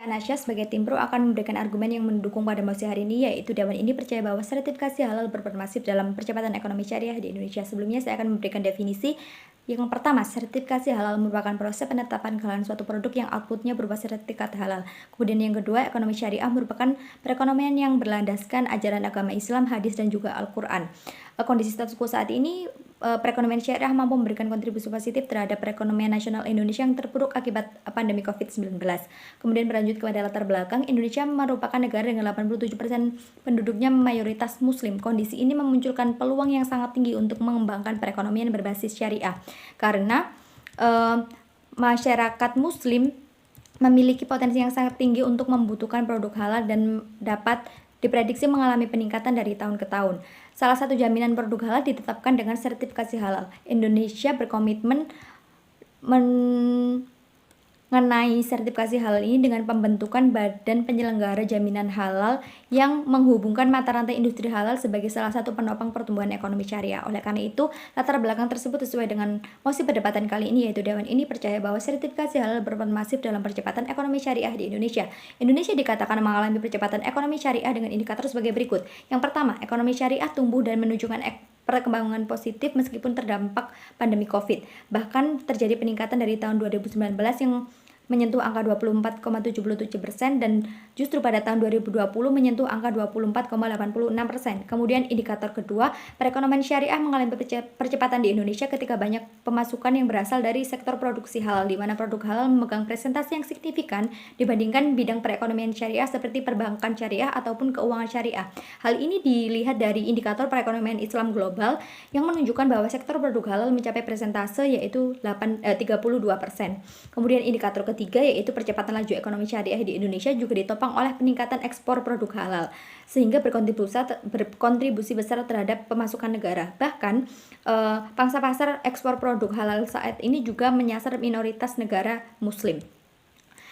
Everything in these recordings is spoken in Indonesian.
Anasya sebagai tim pro akan memberikan argumen yang mendukung pada mosi hari ini, yaitu Dewan ini percaya bahwa sertifikasi halal berperan masif dalam percepatan ekonomi syariah di Indonesia. Sebelumnya saya akan memberikan definisi. Yang pertama, sertifikasi halal merupakan proses penetapan kehalalan suatu produk yang outputnya berupa sertifikat halal. Kemudian yang kedua, ekonomi syariah merupakan perekonomian yang berlandaskan ajaran agama Islam, hadis, dan juga Al-Quran. Kondisi status quo saat ini, perekonomian syariah mampu memberikan kontribusi positif terhadap perekonomian nasional Indonesia yang terpuruk akibat pandemi COVID-19. Kemudian berlanjut kepada latar belakang, Indonesia merupakan negara dengan 87% penduduknya mayoritas muslim. Kondisi ini memunculkan peluang yang sangat tinggi untuk mengembangkan perekonomian berbasis syariah. Karena masyarakat muslim memiliki potensi yang sangat tinggi untuk membutuhkan produk halal dan dapat diprediksi mengalami peningkatan dari tahun ke tahun. Salah satu jaminan produk halal ditetapkan dengan sertifikasi halal. Indonesia berkomitmen mengenai sertifikasi halal ini dengan pembentukan Badan Penyelenggara Jaminan Halal yang menghubungkan mata rantai industri halal sebagai salah satu penopang pertumbuhan ekonomi syariah. Oleh karena itu, latar belakang tersebut sesuai dengan mosi perdebatan kali ini, yaitu Dewan ini percaya bahwa sertifikasi halal berperan masif dalam percepatan ekonomi syariah di Indonesia. Indonesia dikatakan mengalami percepatan ekonomi syariah dengan indikator sebagai berikut. Yang pertama, ekonomi syariah tumbuh dan menunjukkan perkembangan positif meskipun terdampak pandemi COVID. Bahkan terjadi peningkatan dari tahun 2019 yang menyentuh angka 24,77% dan justru pada tahun 2020 menyentuh angka 24,86%. Kemudian indikator kedua, perekonomian syariah mengalami percepatan di Indonesia ketika banyak pemasukan yang berasal dari sektor produksi halal, di mana produk halal memegang presentasi yang signifikan dibandingkan bidang perekonomian syariah seperti perbankan syariah ataupun keuangan syariah. Hal ini dilihat dari indikator perekonomian Islam global yang menunjukkan bahwa sektor produk halal mencapai presentase yaitu 32%. Kemudian indikator ketiga yaitu percepatan laju ekonomi syariah di Indonesia juga ditopang oleh peningkatan ekspor produk halal sehingga berkontribusi besar terhadap pemasukan negara. Bahkan pangsa pasar ekspor produk halal saat ini juga menyasar minoritas negara muslim.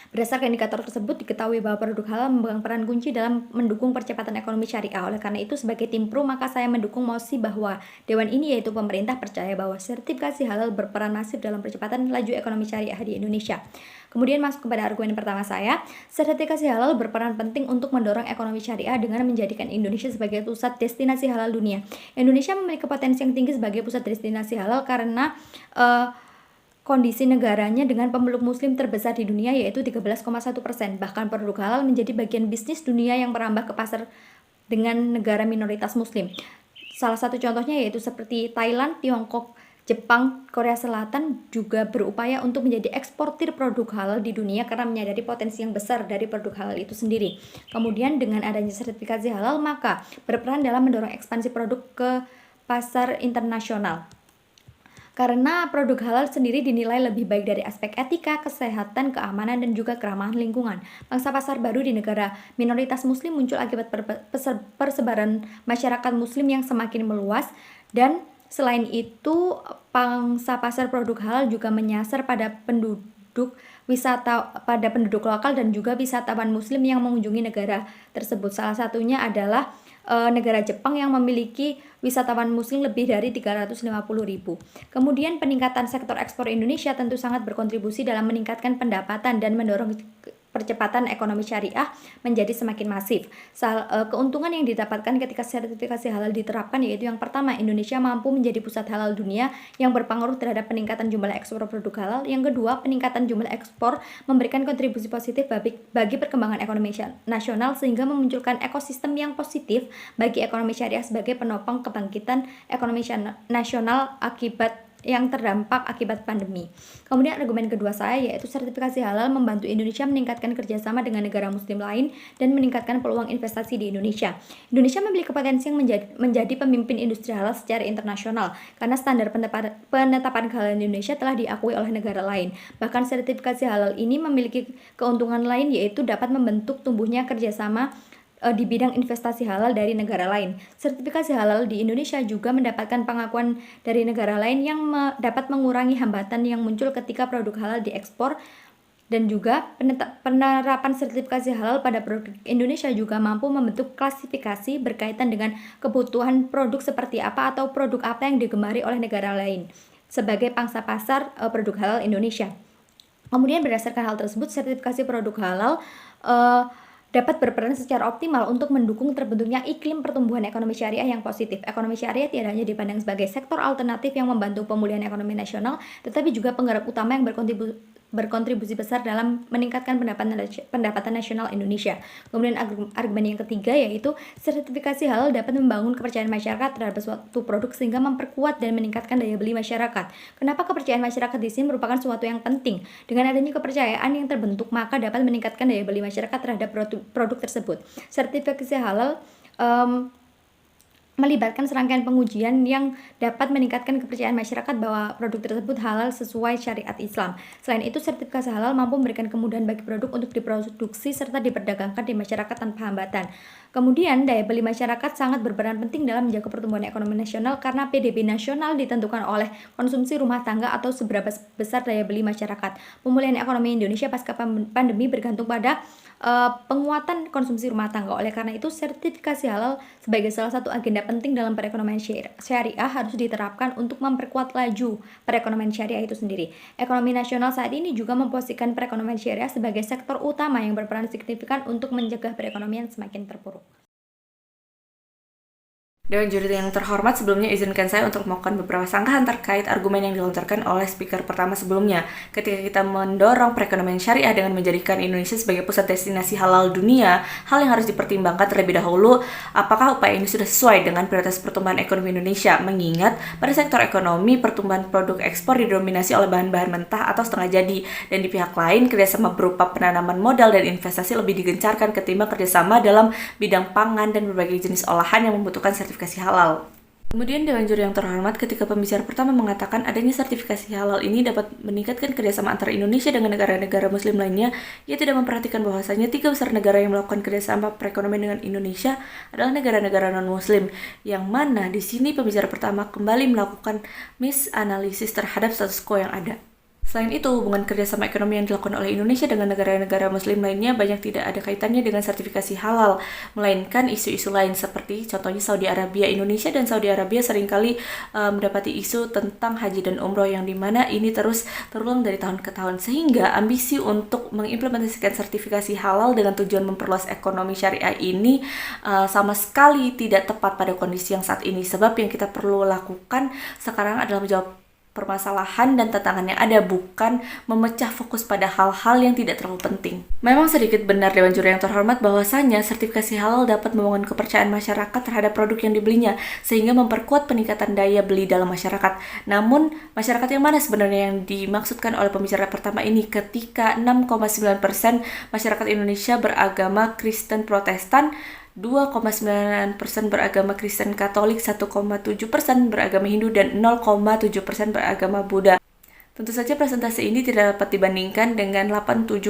Berdasarkan indikator tersebut, diketahui bahwa produk halal memegang peran kunci dalam mendukung percepatan ekonomi syariah. Oleh karena itu, sebagai tim pro, maka saya mendukung mosi bahwa Dewan ini, yaitu pemerintah, percaya bahwa sertifikasi halal berperan masif dalam percepatan laju ekonomi syariah di Indonesia. Kemudian masuk kepada argumen pertama saya, sertifikasi halal berperan penting untuk mendorong ekonomi syariah dengan menjadikan Indonesia sebagai pusat destinasi halal dunia. Indonesia memiliki potensi yang tinggi sebagai pusat destinasi halal karena kondisi negaranya dengan pemeluk muslim terbesar di dunia yaitu 13,1%. Bahkan produk halal menjadi bagian bisnis dunia yang merambah ke pasar dengan negara minoritas muslim. Salah satu contohnya yaitu seperti Thailand, Tiongkok, Jepang, Korea Selatan juga berupaya untuk menjadi eksportir produk halal di dunia karena menyadari potensi yang besar dari produk halal itu sendiri. Kemudian dengan adanya sertifikasi halal maka berperan dalam mendorong ekspansi produk ke pasar internasional. Karena produk halal sendiri dinilai lebih baik dari aspek etika, kesehatan, keamanan, dan juga keramahan lingkungan. Pangsa pasar baru di negara minoritas muslim muncul akibat persebaran masyarakat muslim yang semakin meluas, dan selain itu pangsa pasar produk halal juga menyasar pada penduduk lokal dan juga wisatawan muslim yang mengunjungi negara tersebut. Salah satunya adalah negara Jepang yang memiliki wisatawan muslim lebih dari 350.000. Kemudian peningkatan sektor ekspor Indonesia tentu sangat berkontribusi dalam meningkatkan pendapatan dan mendorong percepatan ekonomi syariah menjadi semakin masif. Keuntungan yang didapatkan ketika sertifikasi halal diterapkan yaitu yang pertama, Indonesia mampu menjadi pusat halal dunia yang berpengaruh terhadap peningkatan jumlah ekspor produk halal. Yang kedua, peningkatan jumlah ekspor memberikan kontribusi positif bagi perkembangan ekonomi nasional sehingga memunculkan ekosistem yang positif bagi ekonomi syariah sebagai penopang kebangkitan ekonomi nasional yang terdampak akibat pandemi. Kemudian argumen kedua saya yaitu sertifikasi halal membantu Indonesia meningkatkan kerjasama dengan negara muslim lain dan meningkatkan peluang investasi di Indonesia. Indonesia memiliki potensi yang menjadi pemimpin industri halal secara internasional karena standar penetapan kehalalan Indonesia telah diakui oleh negara lain. Bahkan sertifikasi halal ini memiliki keuntungan lain yaitu dapat membentuk tumbuhnya kerjasama di bidang investasi halal dari negara lain. Sertifikasi halal di Indonesia juga mendapatkan pengakuan dari negara lain yang dapat mengurangi hambatan yang muncul ketika produk halal diekspor, dan juga penerapan sertifikasi halal pada produk Indonesia juga mampu membentuk klasifikasi berkaitan dengan kebutuhan produk seperti apa atau produk apa yang digemari oleh negara lain sebagai pangsa pasar produk halal Indonesia. Kemudian berdasarkan hal tersebut, sertifikasi produk halal eh, dapat berperan secara optimal untuk mendukung terbentuknya iklim pertumbuhan ekonomi syariah yang positif. Ekonomi syariah tidak hanya dipandang sebagai sektor alternatif yang membantu pemulihan ekonomi nasional, tetapi juga penggerak utama yang berkontribusi besar dalam meningkatkan pendapatan nasional Indonesia. Kemudian argumen yang ketiga yaitu sertifikasi halal dapat membangun kepercayaan masyarakat terhadap suatu produk sehingga memperkuat dan meningkatkan daya beli masyarakat. Kenapa kepercayaan masyarakat di sini merupakan sesuatu yang penting? Dengan adanya kepercayaan yang terbentuk, maka dapat meningkatkan daya beli masyarakat terhadap produk tersebut. Sertifikasi halal melibatkan serangkaian pengujian yang dapat meningkatkan kepercayaan masyarakat bahwa produk tersebut halal sesuai syariat Islam. Selain itu, sertifikasi halal mampu memberikan kemudahan bagi produk untuk diproduksi serta diperdagangkan di masyarakat tanpa hambatan. Kemudian, daya beli masyarakat sangat berperan penting dalam menjaga pertumbuhan ekonomi nasional karena PDB nasional ditentukan oleh konsumsi rumah tangga atau seberapa besar daya beli masyarakat. Pemulihan ekonomi Indonesia pasca pandemi bergantung pada penguatan konsumsi rumah tangga. Oleh karena itu, sertifikasi halal sebagai salah satu agenda penting dalam perekonomian syariah harus diterapkan untuk memperkuat laju perekonomian syariah itu sendiri. Ekonomi nasional saat ini juga memposisikan perekonomian syariah sebagai sektor utama yang berperan signifikan untuk mencegah perekonomian semakin terpuruk. Dewan juri yang terhormat, sebelumnya izinkan saya untuk melakukan beberapa sanggahan terkait argumen yang dilontarkan oleh speaker pertama sebelumnya. Ketika kita mendorong perekonomian syariah dengan menjadikan Indonesia sebagai pusat destinasi halal dunia, hal yang harus dipertimbangkan terlebih dahulu, apakah upaya ini sudah sesuai dengan prioritas pertumbuhan ekonomi Indonesia, mengingat pada sektor ekonomi, pertumbuhan produk ekspor didominasi oleh bahan-bahan mentah atau setengah jadi, dan di pihak lain, kerjasama berupa penanaman modal dan investasi lebih digencarkan ketimbang kerjasama dalam bidang pangan dan berbagai jenis olahan yang membutuhkan sertifikasi halal. Kemudian Dewan Juri yang terhormat, ketika pembicara pertama mengatakan adanya sertifikasi halal ini dapat meningkatkan kerjasama antara Indonesia dengan negara-negara muslim lainnya, ia tidak memperhatikan bahwasanya 3 besar negara yang melakukan kerjasama perekonomian dengan Indonesia adalah negara-negara non-muslim, yang mana di sini pembicara pertama kembali melakukan misanalisis terhadap status quo yang ada. Selain itu, hubungan kerjasama ekonomi yang dilakukan oleh Indonesia dengan negara-negara muslim lainnya banyak tidak ada kaitannya dengan sertifikasi halal, melainkan isu-isu lain seperti contohnya Saudi Arabia. Indonesia dan Saudi Arabia seringkali mendapati isu tentang haji dan umroh yang dimana ini terus terulang dari tahun ke tahun, sehingga ambisi untuk mengimplementasikan sertifikasi halal dengan tujuan memperluas ekonomi syariah ini sama sekali tidak tepat pada kondisi yang saat ini. Sebab yang kita perlu lakukan sekarang adalah menjawab permasalahan dan tantangan yang ada, bukan memecah fokus pada hal-hal yang tidak terlalu penting. Memang sedikit benar Dewan Juri yang terhormat bahwasanya sertifikasi halal dapat membangun kepercayaan masyarakat terhadap produk yang dibelinya, sehingga memperkuat peningkatan daya beli dalam masyarakat. Namun, masyarakat yang mana sebenarnya yang dimaksudkan oleh pembicara pertama ini ketika 6,9% masyarakat Indonesia beragama Kristen Protestan, 2,9% beragama Kristen Katolik, 1,7% beragama Hindu, dan 0,7% beragama Buddha. Tentu saja presentasi ini tidak dapat dibandingkan dengan 87,2%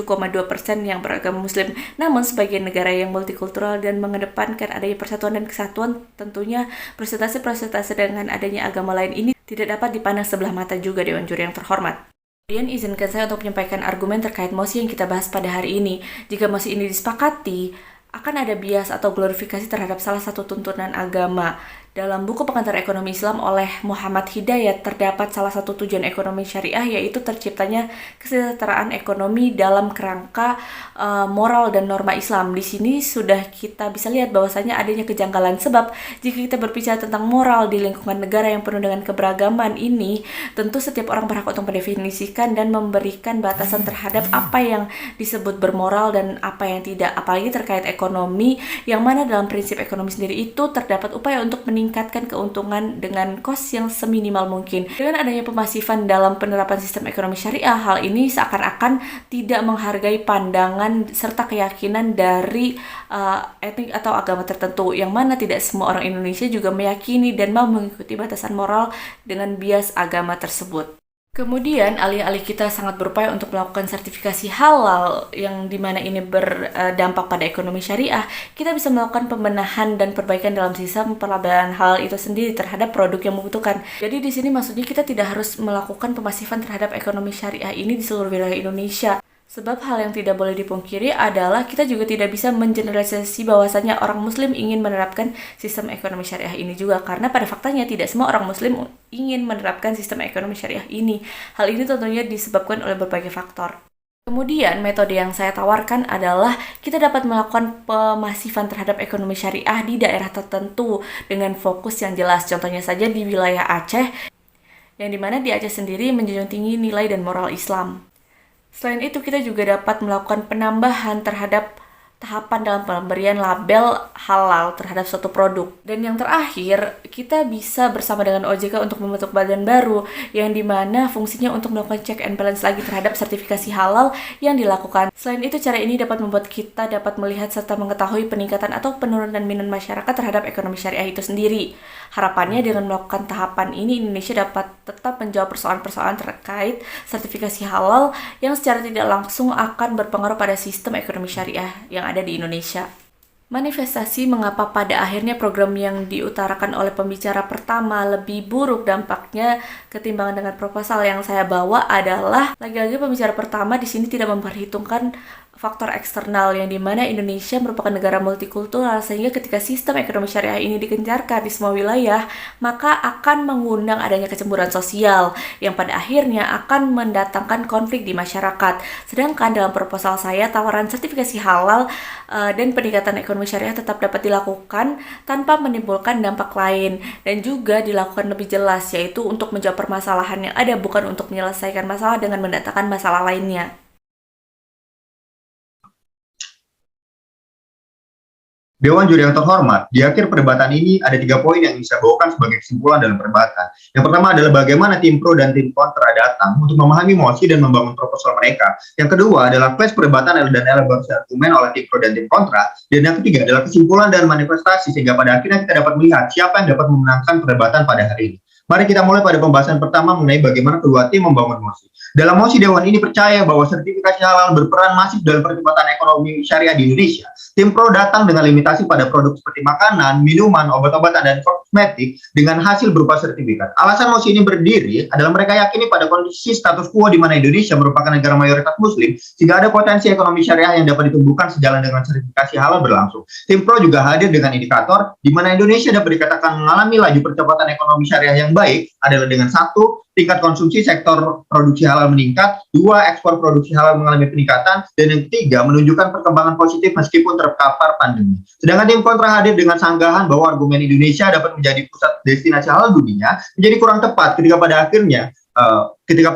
yang beragama Muslim. Namun, sebagai negara yang multikultural dan mengedepankan adanya persatuan dan kesatuan, tentunya presentasi-presentasi dengan adanya agama lain ini tidak dapat dipandang sebelah mata juga Dewan Juri yang terhormat. Kemudian izinkan saya untuk menyampaikan argumen terkait mosi yang kita bahas pada hari ini. Jika mosi ini disepakati, akan ada bias atau glorifikasi terhadap salah satu tuntunan agama. Dalam buku Pengantar Ekonomi Islam oleh Muhammad Hidayat terdapat salah satu tujuan ekonomi syariah, yaitu terciptanya kesejahteraan ekonomi dalam kerangka moral dan norma Islam. Di sini sudah kita bisa lihat bahwasanya adanya kejanggalan, sebab jika kita berbicara tentang moral di lingkungan negara yang penuh dengan keberagaman ini, tentu setiap orang berhak untuk mendefinisikan dan memberikan batasan terhadap apa yang disebut bermoral dan apa yang tidak, apalagi terkait ekonomi, yang mana dalam prinsip ekonomi sendiri itu terdapat upaya untuk meningkatkan keuntungan dengan kos yang seminimal mungkin. Dengan adanya pemasifan dalam penerapan sistem ekonomi syariah, hal ini seakan-akan tidak menghargai pandangan serta keyakinan dari etnik atau agama tertentu, yang mana tidak semua orang Indonesia juga meyakini dan mau mengikuti batasan moral dengan bias agama tersebut. Kemudian, alih-alih kita sangat berupaya untuk melakukan sertifikasi halal yang dimana ini berdampak pada ekonomi syariah, kita bisa melakukan pembenahan dan perbaikan dalam sistem pelabelan halal itu sendiri terhadap produk yang membutuhkan. Jadi di sini maksudnya kita tidak harus melakukan pemasifan terhadap ekonomi syariah ini di seluruh wilayah Indonesia. Sebab hal yang tidak boleh dipungkiri adalah kita juga tidak bisa mengeneralisasi bahwasanya orang muslim ingin menerapkan sistem ekonomi syariah ini juga, karena pada faktanya tidak semua orang muslim ingin menerapkan sistem ekonomi syariah ini. Hal ini tentunya disebabkan oleh berbagai faktor. Kemudian, metode yang saya tawarkan adalah kita dapat melakukan pemasifan terhadap ekonomi syariah di daerah tertentu dengan fokus yang jelas. Contohnya saja di wilayah Aceh, yang dimana di Aceh sendiri menjunjung tinggi nilai dan moral Islam. Selain itu, kita juga dapat melakukan penambahan terhadap tahapan dalam pemberian label halal terhadap suatu produk. Dan yang terakhir, kita bisa bersama dengan OJK untuk membentuk badan baru yang dimana fungsinya untuk melakukan check and balance lagi terhadap sertifikasi halal yang dilakukan. Selain itu, cara ini dapat membuat kita dapat melihat serta mengetahui peningkatan atau penurunan minat masyarakat terhadap ekonomi syariah itu sendiri. Harapannya dengan melakukan tahapan ini, Indonesia dapat tetap menjawab persoalan-persoalan terkait sertifikasi halal yang secara tidak langsung akan berpengaruh pada sistem ekonomi syariah yang ada di Indonesia. Manifestasi mengapa pada akhirnya program yang diutarakan oleh pembicara pertama lebih buruk dampaknya ketimbang dengan proposal yang saya bawa adalah lagi-lagi pembicara pertama di sini tidak memperhitungkan faktor eksternal yang dimana Indonesia merupakan negara multikultural sehingga ketika sistem ekonomi syariah ini digencarkan di semua wilayah maka akan mengundang adanya kecemburuan sosial yang pada akhirnya akan mendatangkan konflik di masyarakat. Sedangkan dalam proposal saya tawaran sertifikasi halal dan peningkatan ekonomi syariah tetap dapat dilakukan tanpa menimbulkan dampak lain dan juga dilakukan lebih jelas yaitu untuk menjawab permasalahan yang ada bukan untuk menyelesaikan masalah dengan mendatangkan masalah lainnya. Dewan juri yang terhormat, di akhir perdebatan ini ada 3 poin yang bisa bawakan sebagai kesimpulan dalam perdebatan. Yang pertama adalah bagaimana tim pro dan tim kontra datang untuk memahami mosi dan membangun proposal mereka. Yang kedua adalah flash perdebatan dan elaborasi argumen oleh tim pro dan tim kontra. Dan yang ketiga adalah kesimpulan dan manifestasi sehingga pada akhirnya kita dapat melihat siapa yang dapat memenangkan perdebatan pada hari ini. Mari kita mulai pada pembahasan pertama mengenai bagaimana kedua tim membangun mosi. Dalam mosi Dewan ini percaya bahwa sertifikasi halal berperan masif dalam percepatan ekonomi syariah di Indonesia. Tim pro datang dengan limitasi pada produk seperti makanan, minuman, obat-obatan, dan kosmetik dengan hasil berupa sertifikat. Alasan mosi ini berdiri adalah mereka yakini pada kondisi status quo di mana Indonesia merupakan negara mayoritas muslim, sehingga ada potensi ekonomi syariah yang dapat ditumbuhkan sejalan dengan sertifikasi halal berlangsung. Tim pro juga hadir dengan indikator di mana Indonesia dapat dikatakan mengalami laju percepatan ekonomi syariah yang baik adalah dengan 1, tingkat konsumsi sektor produksi halal meningkat, 2, ekspor produksi halal mengalami peningkatan, dan yang ketiga, menunjukkan perkembangan positif meskipun terpapar pandemi. Sedangkan tim kontra hadir dengan sanggahan bahwa argumen Indonesia dapat menjadi pusat destinasi halal dunia menjadi kurang tepat ketika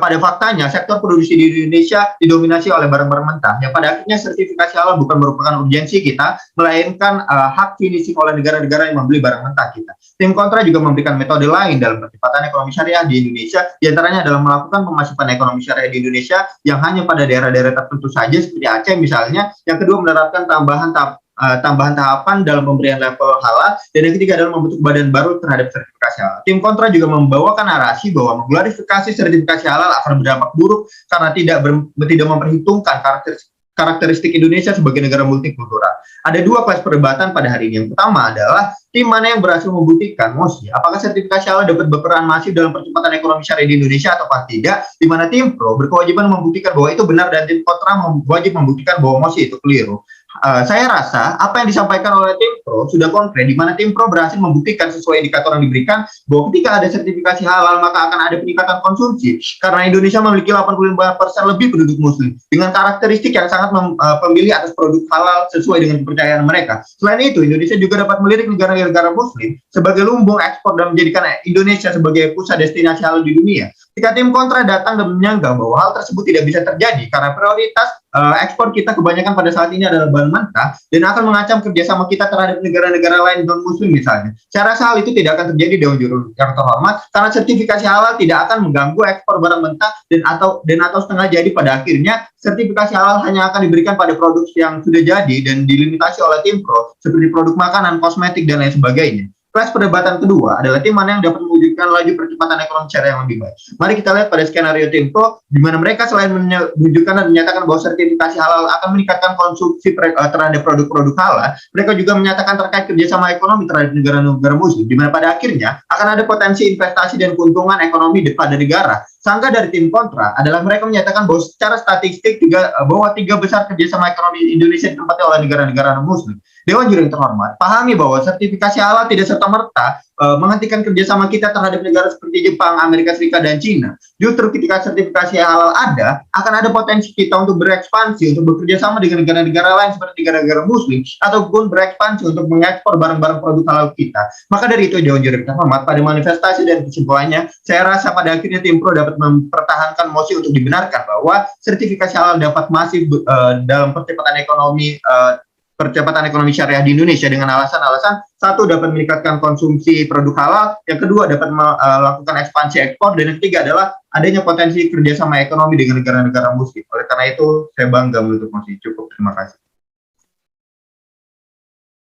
pada faktanya sektor produksi di Indonesia didominasi oleh barang-barang mentah yang pada akhirnya sertifikasi halal bukan merupakan urgensi kita, melainkan hak finishing oleh negara-negara yang membeli barang mentah kita. Tim kontra juga memberikan metode lain dalam percepatan ekonomi syariah di Indonesia, diantaranya adalah melakukan pemasifan ekonomi syariah di Indonesia yang hanya pada daerah-daerah tertentu saja seperti Aceh misalnya. Yang kedua menerapkan tambahan tahapan dalam pemberian level halal, dan yang ketiga adalah membentuk badan baru terhadap sertifikasi halal. Tim kontra juga membawakan narasi bahwa mengglorifikasi sertifikasi halal akan berdampak buruk karena tidak memperhitungkan karakteristik Indonesia sebagai negara multikultural. Ada 2 kelas perdebatan pada hari ini. Yang pertama adalah tim mana yang berhasil membuktikan mosi apakah sertifikasi halal dapat berperan masif dalam percepatan ekonomi syariah di Indonesia atau tidak, di mana tim pro berkewajiban membuktikan bahwa itu benar dan tim kontra wajib membuktikan bahwa mosi itu keliru. Saya rasa apa yang disampaikan oleh tim pro sudah konkret, di mana tim pro berhasil membuktikan sesuai indikator yang diberikan bahwa ketika ada sertifikasi halal maka akan ada peningkatan konsumsi karena Indonesia memiliki 85% lebih penduduk muslim dengan karakteristik yang sangat memilih atas produk halal sesuai dengan kepercayaan mereka. Selain itu, Indonesia juga dapat melirik negara-negara muslim sebagai lumbung ekspor dan menjadikan Indonesia sebagai pusat destinasi halal di dunia. Ketika tim kontra datang dan menyanggah bahwa hal tersebut tidak bisa terjadi karena prioritas ekspor kita kebanyakan pada saat ini adalah bahan mentah dan akan mengancam kerjasama kita terhadap negara-negara lain non-muslim misalnya. Saya rasa hal itu tidak akan terjadi Dewan juri yang terhormat karena sertifikasi halal tidak akan mengganggu ekspor barang mentah dan atau setengah jadi. Pada akhirnya sertifikasi halal hanya akan diberikan pada produk yang sudah jadi dan dilimitasi oleh tim pro seperti produk makanan, kosmetik, dan lain sebagainya. Kelas perdebatan kedua adalah tim mana yang dapat mewujudkan laju percepatan ekonomi syariah yang lebih baik. Mari kita lihat pada skenario tim pro, di mana mereka selain menunjukkan dan menyatakan bahwa sertifikasi halal akan meningkatkan konsumsi terhadap produk-produk halal, mereka juga menyatakan terkait kerjasama ekonomi terhadap negara-negara muslim, di mana pada akhirnya akan ada potensi investasi dan keuntungan ekonomi pada negara. Sangka dari tim kontra adalah mereka menyatakan bahwa secara statistik bahwa 3 besar kerjasama ekonomi Indonesia ditempati oleh negara-negara non-muslim. Dewan Juri yang terhormat, pahami bahwa sertifikasi halal tidak serta-merta menghentikan kerjasama kita terhadap negara seperti Jepang, Amerika Serikat, dan Cina. Justru ketika sertifikasi halal ada, akan ada potensi kita untuk berekspansi, untuk bekerja sama dengan negara-negara lain seperti negara-negara muslim, ataupun berekspansi untuk mengekspor barang-barang produk halal kita. Maka dari itu, Dewan Juri yang terhormat, pada manifestasi dan kesimpulannya, saya rasa pada akhirnya tim pro dapat mempertahankan mosi untuk dibenarkan bahwa sertifikasi halal dapat masif dalam percepatan ekonomi syariah di Indonesia dengan alasan-alasan satu dapat meningkatkan konsumsi produk halal, yang kedua dapat melakukan ekspansi ekspor, dan yang ketiga adalah adanya potensi kerjasama ekonomi dengan negara-negara muslim. Oleh karena itu, saya bangga menutup mosi. Cukup, terima kasih.